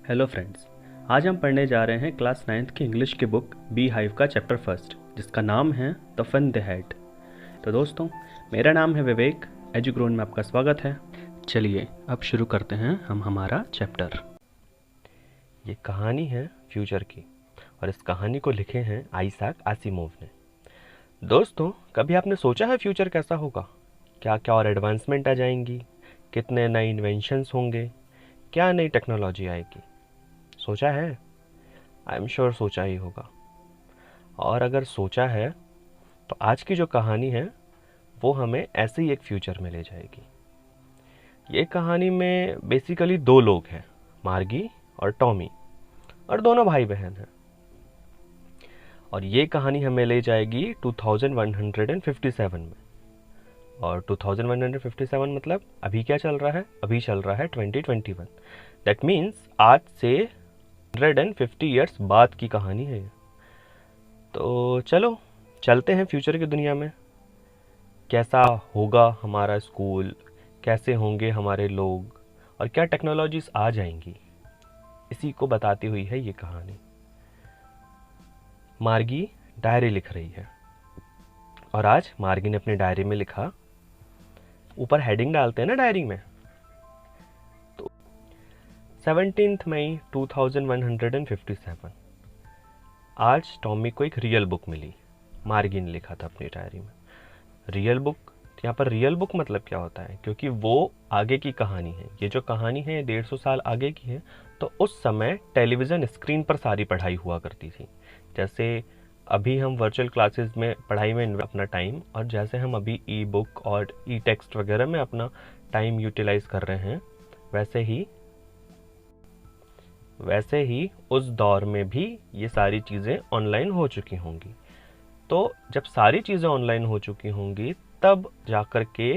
Hello friends, आज हम पढ़ने जा रहे हैं क्लास 9th की इंग्लिश की बुक बी हाइव का चैप्टर फर्स्ट, जिसका नाम है द फन दे हैड। तो दोस्तों, मेरा नाम है विवेक, एजुग्रोन में आपका स्वागत है। चलिए अब शुरू करते हैं हम हमारा चैप्टर। ये कहानी है फ्यूचर की और इस कहानी को लिखे हैं आइजैक आसिमोव ने। दोस्तों, कभी आपने सोचा है फ्यूचर कैसा होगा? क्या क्या और एडवांसमेंट आ जाएंगी? कितने नए इन्वेंशंस होंगे? क्या नई टेक्नोलॉजी आएगी? सोचा है? आई एम श्योर सोचा ही होगा। और अगर सोचा है तो आज की जो कहानी है वो हमें ऐसे ही एक फ्यूचर में ले जाएगी। ये कहानी में बेसिकली दो लोग हैं, मार्गी और टॉमी, और दोनों भाई बहन हैं। और ये कहानी हमें ले जाएगी 2157 में। और 2157 मतलब अभी क्या चल रहा है? अभी चल रहा है 2021। दैट मीन्स आज से 150 ईयर्स बाद की कहानी है ये। तो चलो चलते हैं फ्यूचर की दुनिया में। कैसा होगा हमारा स्कूल, कैसे होंगे हमारे लोग, और क्या टेक्नोलॉजीज आ जाएंगी, इसी को बताती हुई है ये कहानी। मार्गी डायरी लिख रही है और आज मार्गी ने अपनी डायरी में लिखा, ऊपर हेडिंग डालते हैं ना डायरी में, तो 17 मई 2157 आज टॉमी को एक रियल बुक मिली। मार्गी ने लिखा था अपनी डायरी में रियल बुक। यहाँ पर रियल बुक मतलब क्या होता है? क्योंकि वो आगे की कहानी है। ये जो कहानी है 150 साल आगे की है। तो उस समय टेलीविज़न स्क्रीन पर सारी पढ़ाई हुआ करती थी। जैसे अभी हम वर्चुअल क्लासेस में पढ़ाई में अपना टाइम, और जैसे हम अभी ई बुक और ई टेक्स्ट वगैरह में अपना टाइम यूटिलाइज कर रहे हैं, वैसे ही उस दौर में भी ये सारी चीज़ें ऑनलाइन हो चुकी होंगी। तो जब सारी चीज़ें ऑनलाइन हो चुकी होंगी तब जाकर के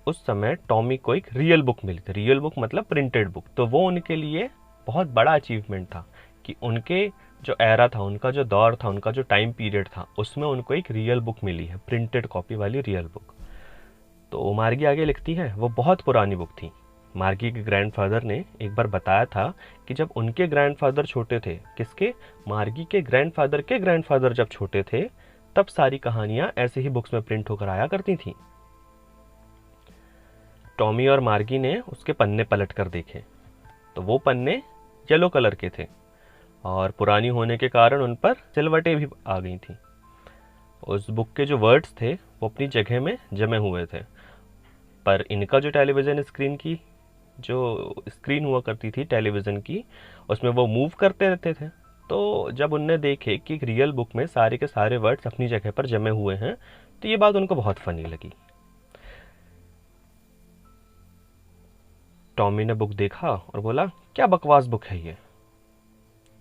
उस समय टॉमी को एक रियल बुक मिली थी। रियल बुक मतलब प्रिंटेड बुक। तो वो उनके लिए बहुत बड़ा अचीवमेंट था कि उनके जो एरा था, उनका जो दौर था, उनका जो टाइम पीरियड था, उसमें उनको एक रियल बुक मिली है, प्रिंटेड कॉपी वाली रियल बुक। तो मार्गी आगे लिखती है, वो बहुत पुरानी बुक थी। मार्गी के ग्रैंडफादर ने एक बार बताया था कि जब उनके ग्रैंडफादर छोटे थे, किसके? मार्गी के ग्रैंडफादर जब छोटे थे, तब सारी कहानियां ऐसे ही बुक्स में प्रिंट होकर आया करती थी। टॉमी और मार्गी ने उसके पन्ने पलट कर देखे तो वो पन्ने येलो कलर के थे और पुरानी होने के कारण उन पर सिलवटें भी आ गई थी। उस बुक के जो वर्ड्स थे वो अपनी जगह में जमे हुए थे, पर इनका जो टेलीविज़न स्क्रीन की जो स्क्रीन हुआ करती थी टेलीविज़न की, उसमें वो मूव करते रहते थे। तो जब उनने देखे कि एक रियल बुक में सारे के सारे वर्ड्स अपनी जगह पर जमे हुए हैं, तो ये बात उनको बहुत फनी लगी। टॉमी ने बुक देखा और बोला, क्या बकवास बुक है ये?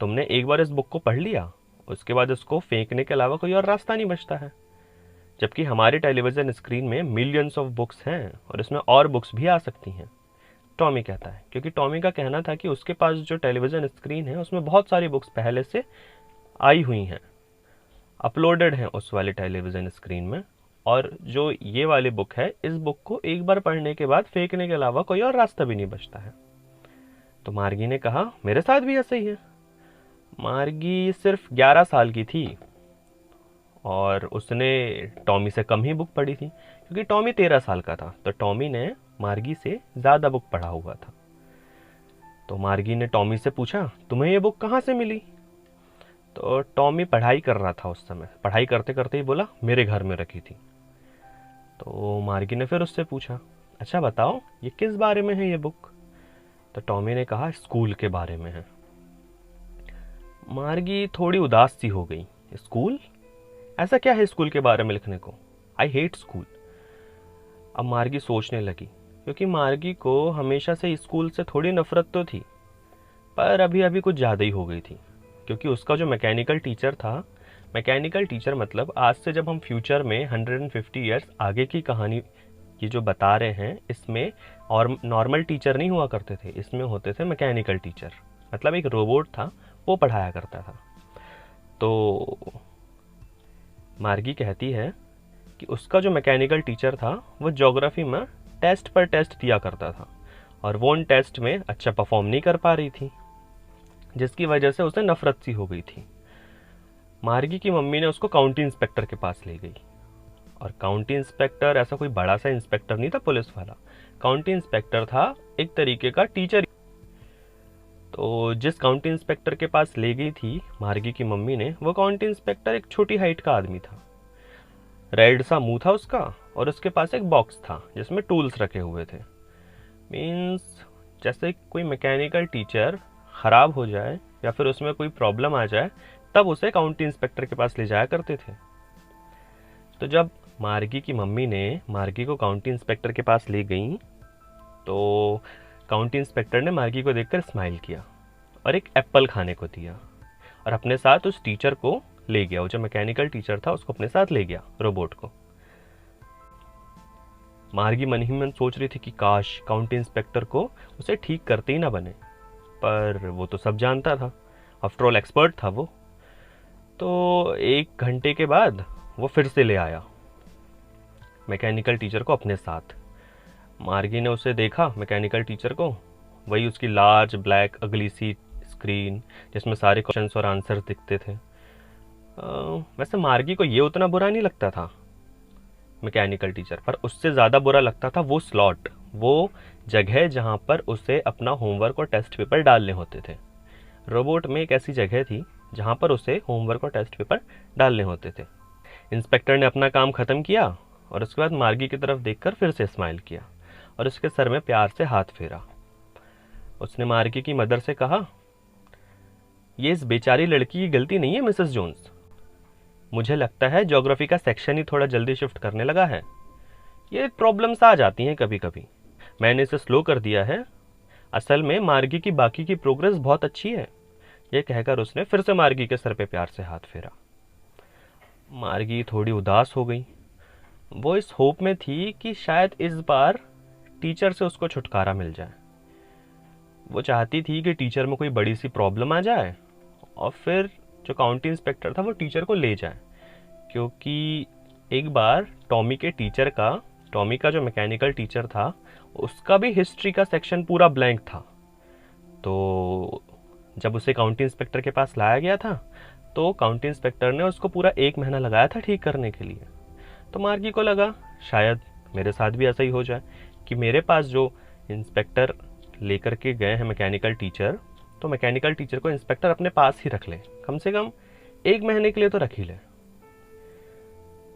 तुमने एक बार इस बुक को पढ़ लिया, उसके बाद इसको फेंकने के अलावा कोई और रास्ता नहीं बचता है। जबकि हमारे टेलीविज़न स्क्रीन में मिलियंस ऑफ बुक्स हैं और इसमें और बुक्स भी आ सकती हैं। टॉमी कहता है, क्योंकि टॉमी का कहना था कि उसके पास जो टेलीविज़न स्क्रीन है उसमें बहुत सारी बुक्स पहले से आई हुई हैं, अपलोडेड हैं उस वाले टेलीविज़न स्क्रीन में, और जो ये वाली बुक है, इस बुक को एक बार पढ़ने के बाद फेंकने के अलावा कोई और रास्ता भी नहीं बचता है। तो मार्गी ने कहा, मेरे साथ भी ऐसे ही है। मार्गी सिर्फ 11 साल की थी और उसने टॉमी से कम ही बुक पढ़ी थी, क्योंकि टॉमी 13 साल का था। तो टॉमी ने मार्गी से ज़्यादा बुक पढ़ा हुआ था। तो मार्गी ने टॉमी से पूछा, तुम्हें ये बुक कहाँ से मिली? तो टॉमी पढ़ाई कर रहा था उस समय, पढ़ाई करते करते ही बोला, मेरे घर में रखी थी। तो मार्गी ने फिर उससे पूछा, अच्छा बताओ ये किस बारे में है ये बुक? तो टॉमी ने कहा, स्कूल के बारे में है। मार्गी थोड़ी उदास सी हो गई। स्कूल? ऐसा क्या है स्कूल के बारे में लिखने को? I hate school. अब मार्गी सोचने लगी, क्योंकि मार्गी को हमेशा से स्कूल से थोड़ी नफरत तो थी, पर अभी अभी कुछ ज़्यादा ही हो गई थी। क्योंकि उसका जो मैकेनिकल टीचर था, मैकेनिकल टीचर मतलब आज से जब हम फ्यूचर में 150 ईयर्स आगे की कहानी ये जो बता रहे हैं, इसमें और नॉर्मल टीचर नहीं हुआ करते थे, इसमें होते थे मैकेनिकल टीचर, मतलब एक रोबोट था, वो पढ़ाया करता था। तो मार्गी कहती है कि उसका जो मैकेनिकल टीचर था वो ज्योग्राफी में टेस्ट पर टेस्ट दिया करता था, और वो उन टेस्ट में अच्छा परफॉर्म नहीं कर पा रही थी, जिसकी वजह से उसे नफरत सी हो गई थी। मार्गी की मम्मी ने उसको काउंटी इंस्पेक्टर के पास ले गई। और काउंटी इंस्पेक्टर ऐसा कोई बड़ा सा इंस्पेक्टर नहीं था पुलिस वाला, काउंटी इंस्पेक्टर था एक तरीके का टीचर। तो जिस काउंटी इंस्पेक्टर के पास ले गई थी मार्गी की मम्मी ने, वो काउंटी इंस्पेक्टर एक छोटी हाइट का आदमी था। रेड सा मुंह था उसका, और उसके पास एक बॉक्स था जिसमें टूल्स रखे हुए थे। मीन्स जैसे कोई मैकेनिकल टीचर ख़राब हो जाए या फिर उसमें कोई प्रॉब्लम आ जाए, तब उसे काउंटी इंस्पेक्टर के पास ले जाया करते थे। तो जब मार्गी की मम्मी ने मार्गी को काउंटी इंस्पेक्टर के पास ले गई, तो काउंटी इंस्पेक्टर ने मार्गी को देखकर स्माइल किया और एक एप्पल खाने को दिया, और अपने साथ उस टीचर को ले गया। वो जो मैकेनिकल टीचर था उसको अपने साथ ले गया, रोबोट को। मार्गी मन ही मन सोच रही थी कि काश काउंटी इंस्पेक्टर को उसे ठीक करते ही ना बने, पर वो तो सब जानता था, आफ्टर ऑल एक्सपर्ट था वो। तो 1 घंटे के बाद वो फिर से ले आया मैकेनिकल टीचर को अपने साथ। मार्गी ने उसे देखा, मैकेनिकल टीचर को, वही उसकी लार्ज ब्लैक अगली सी स्क्रीन जिसमें सारे क्वेश्चंस और आंसर्स दिखते थे। वैसे मार्गी को ये उतना बुरा नहीं लगता था मैकेनिकल टीचर, पर उससे ज़्यादा बुरा लगता था वो स्लॉट, वो जगह जहाँ पर उसे अपना होमवर्क और टेस्ट पेपर डालने होते थे। रोबोट में एक ऐसी जगह थी जहाँ पर उसे होमवर्क और टेस्ट पेपर डालने होते थे। इंस्पेक्टर ने अपना काम ख़त्म किया और उसके बाद मार्गी की तरफ देखकर फिर से स्माइल किया और उसके सर में प्यार से हाथ फेरा। उसने मार्गी की मदर से कहा, ये इस बेचारी लड़की की गलती नहीं है मिसेस जोन्स, मुझे लगता है ज्योग्राफी का सेक्शन ही थोड़ा जल्दी शिफ्ट करने लगा है। ये प्रॉब्लम्स आ जाती हैं कभी कभी, मैंने इसे स्लो कर दिया है। असल में मार्गी की बाकी की प्रोग्रेस बहुत अच्छी है। यह कहकर उसने फिर से मार्गी के सर पे प्यार से हाथ फेरा। मार्गी थोड़ी उदास हो गई। वो इस होप में थी कि शायद इस बार टीचर से उसको छुटकारा मिल जाए। वो चाहती थी कि टीचर में कोई बड़ी सी प्रॉब्लम आ जाए और फिर जो काउंटी इंस्पेक्टर था वो टीचर को ले जाए, क्योंकि एक बार टॉमी का जो मैकेनिकल टीचर था उसका भी हिस्ट्री का सेक्शन पूरा ब्लैंक था। तो जब उसे काउंटी इंस्पेक्टर के पास लाया गया था तो काउंटी इंस्पेक्टर ने उसको पूरा 1 महीना लगाया था ठीक करने के लिए। तो मार्गी को लगा शायद मेरे साथ भी ऐसा ही हो जाए कि मेरे पास जो इंस्पेक्टर लेकर के गए हैं मैकेनिकल टीचर, तो मैकेनिकल टीचर को इंस्पेक्टर अपने पास ही रख ले, कम से कम 1 महीने के लिए तो रख ही ले।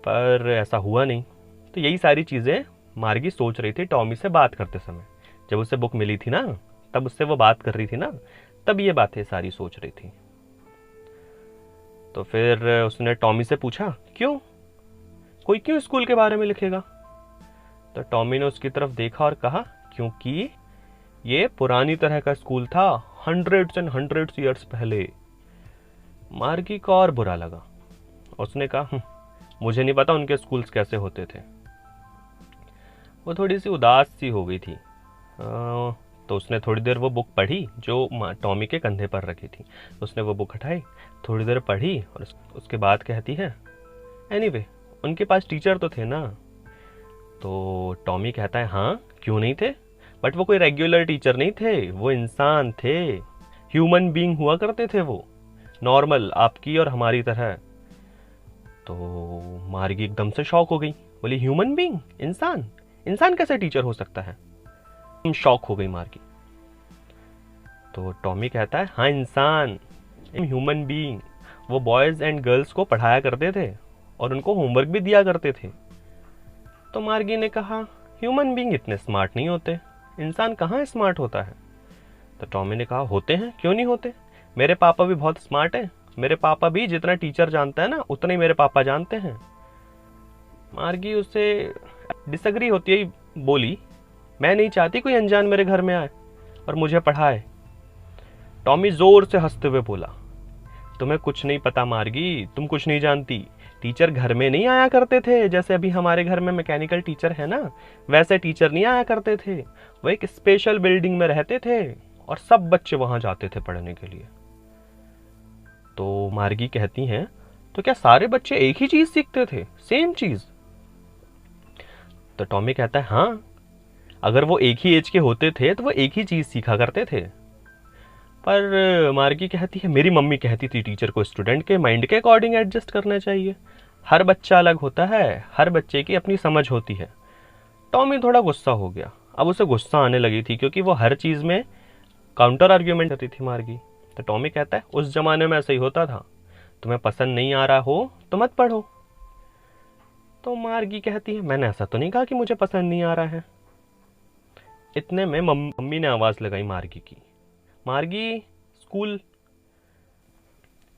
पर ऐसा हुआ नहीं। तो यही सारी चीज़ें मार्गी सोच रही थी टॉमी से बात करते समय। जब उसे बुक मिली थी ना, तब उससे वो बात कर रही थी ना, तब ये बातें सारी सोच रही थी। तो फिर उसने टॉमी से पूछा, कोई क्यों स्कूल के बारे में लिखेगा? तो टॉमी ने उसकी तरफ देखा और कहा, क्योंकि ये पुरानी तरह का स्कूल था, हंड्रेड्स एंड हंड्रेड्स ईयर्स पहले। मार्गी को और बुरा लगा। उसने कहा, मुझे नहीं पता उनके स्कूल्स कैसे होते थे। वो थोड़ी सी उदास सी हो गई थी। तो उसने थोड़ी देर वो बुक पढ़ी जो टॉमी के कंधे पर रखी थी। उसने वो बुक उठाई, थोड़ी देर पढ़ी और उसके बाद कहती है, एनीवे, उनके पास टीचर तो थे ना। तो टॉमी कहता है, हाँ क्यों नहीं थे, बट वो कोई रेगुलर टीचर नहीं थे, वो इंसान थे, ह्यूमन बीइंग हुआ करते थे, वो नॉर्मल आपकी और हमारी तरह। तो मार्गी एकदम से शॉक हो गई, बोली ह्यूमन बीइंग, इंसान कैसे टीचर हो सकता है? शॉक हो गई मार्गी। तो टॉमी कहता है, हाँ इंसान, ह्यूमन बीइंग, वो बॉयज एंड गर्ल्स को पढ़ाया करते थे और उनको होमवर्क भी दिया करते थे। तो मार्गी ने कहा, ह्यूमन बीइंग इतने स्मार्ट नहीं होते, इंसान कहाँ स्मार्ट होता है? तो टॉमी ने कहा, होते हैं, क्यों नहीं होते, मेरे पापा भी बहुत स्मार्ट हैं, मेरे पापा भी जितना टीचर जानता है ना उतना ही मेरे पापा जानते हैं। मार्गी उससे डिसएग्री होती है बोली, मैं नहीं चाहती कोई अनजान मेरे घर में आए और मुझे पढ़ाए। टॉमी जोर से हंसते हुए बोला, तुम्हें कुछ नहीं पता मार्गी, तुम कुछ नहीं जानती। टीचर घर में नहीं आया करते थे, जैसे अभी हमारे घर में मैकेनिकल टीचर है ना, वैसे टीचर नहीं आया करते थे। वो एक स्पेशल बिल्डिंग में रहते थे और सब बच्चे वहां जाते थे पढ़ने के लिए। तो मार्गी कहती हैं, तो क्या सारे बच्चे एक ही चीज सीखते थे, सेम चीज? तो टॉमी कहता है, हाँ, अगर वो एक ही एज के होते थे तो वो एक ही चीज़ सीखा करते थे। पर मार्गी कहती है, मेरी मम्मी कहती थी टीचर को स्टूडेंट के माइंड के अकॉर्डिंग एडजस्ट करना चाहिए, हर बच्चा अलग होता है, हर बच्चे की अपनी समझ होती है। टॉमी थोड़ा गुस्सा हो गया। अब उसे गुस्सा आने लगी थी क्योंकि वो हर चीज़ में काउंटर आर्ग्यूमेंट करती थी मार्गी। तो टॉमी कहता है, उस जमाने में ऐसा ही होता था, तुम्हें पसंद नहीं आ रहा हो तो मत पढ़ो। तो मार्गी कहती है, मैंने ऐसा तो नहीं कहा कि मुझे पसंद नहीं आ रहा है। इतने में मम्मी ने आवाज़ लगाई मार्गी की, मार्गी स्कूल।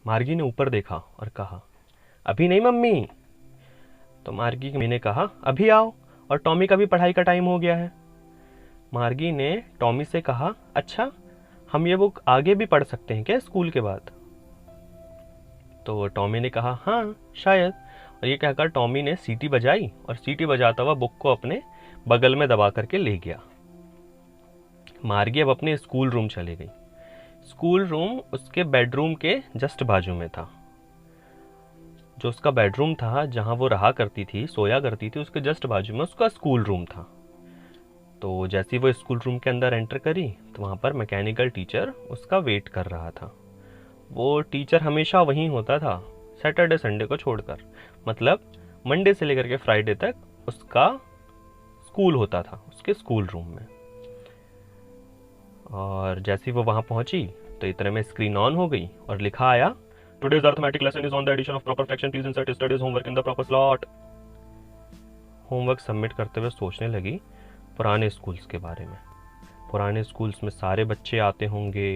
मार्गी ने ऊपर देखा और कहा, अभी नहीं मम्मी। तो मार्गी ने कहा, अभी आओ, और टॉमी का भी पढ़ाई का टाइम हो गया है। मार्गी ने टॉमी से कहा, अच्छा हम ये बुक आगे भी पढ़ सकते हैं क्या स्कूल के बाद? तो टॉमी ने कहा, हाँ शायद। और ये कहकर टॉमी ने सीटी बजाई और सीटी बजाता हुआ बुक को अपने बगल में दबा करके ले गया। मार्गी अब अपने स्कूल रूम चली गई। स्कूल रूम उसके बेडरूम के जस्ट बाजू में था। जो उसका बेडरूम था, जहां वो रहा करती थी, सोया करती थी, उसके जस्ट बाजू में उसका स्कूल रूम था। तो जैसे ही वो स्कूल रूम के अंदर एंटर करी तो वहाँ पर मैकेनिकल टीचर उसका वेट कर रहा था। वो टीचर हमेशा वहीं होता था, सैटरडे संडे को छोड़कर, मतलब मंडे से लेकर के फ्राइडे तक उसका स्कूल होता था उसके स्कूल रूम में। और जैसे ही वो वहाँ पहुंची तो इतने में स्क्रीन ऑन हो गई और लिखा आया, today's arithmetic lesson is on the addition of proper fraction, please insert studies homework in the proper slot. Homework submit करते हुए सोचने लगी पुराने स्कूल्स के बारे में। पुराने स्कूल्स में सारे बच्चे आते होंगे,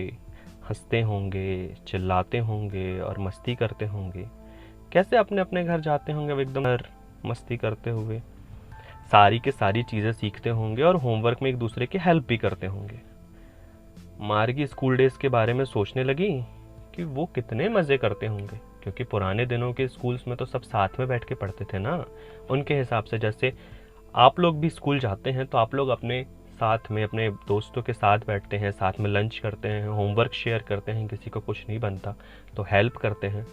हंसते होंगे, चिल्लाते होंगे और मस्ती करते होंगे। कैसे अपने अपने घर जाते होंगे एकदम मस्ती करते हुए, सारी के सारी चीज़ें सीखते होंगे और होमवर्क में एक दूसरे की हेल्प भी करते होंगे। मार्गी स्कूल डेज के बारे में सोचने लगी कि वो कितने मज़े करते होंगे, क्योंकि पुराने दिनों के स्कूल्स में तो सब साथ में बैठ के पढ़ते थे ना। उनके हिसाब से जैसे आप लोग भी स्कूल जाते हैं तो आप लोग अपने साथ में अपने दोस्तों के साथ बैठते हैं, साथ में लंच करते हैं, होमवर्क शेयर करते हैं, किसी को कुछ नहीं बनता तो हेल्प करते हैं।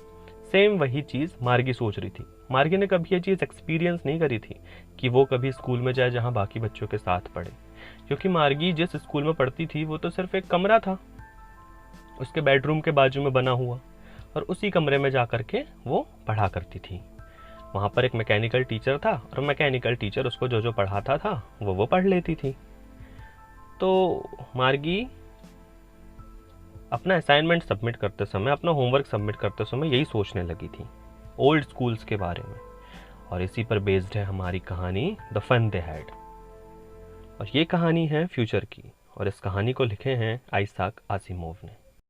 सेम वही चीज़ मार्गी सोच रही थी। मार्गी ने कभी ये चीज़ एक्सपीरियंस नहीं करी थी कि वो कभी स्कूल में जाए जहाँ बाकी बच्चों के साथ पढ़े, क्योंकि मार्गी जिस स्कूल में पढ़ती थी वो तो सिर्फ एक कमरा था उसके बेडरूम के बाजू में बना हुआ, और उसी कमरे में जा कर के वो पढ़ा करती थी। वहाँ पर एक मैकेनिकल टीचर था और मैकेनिकल टीचर उसको जो जो पढ़ाता था वो पढ़ लेती थी। तो मार्गी अपना असाइनमेंट सबमिट करते समय, अपना होमवर्क सबमिट करते समय यही सोचने लगी थी ओल्ड स्कूल्स के बारे में, और इसी पर बेस्ड है हमारी कहानी द फन दे हैड। और ये कहानी है फ्यूचर की, और इस कहानी को लिखे हैं आइज़ैक आसिमोव ने।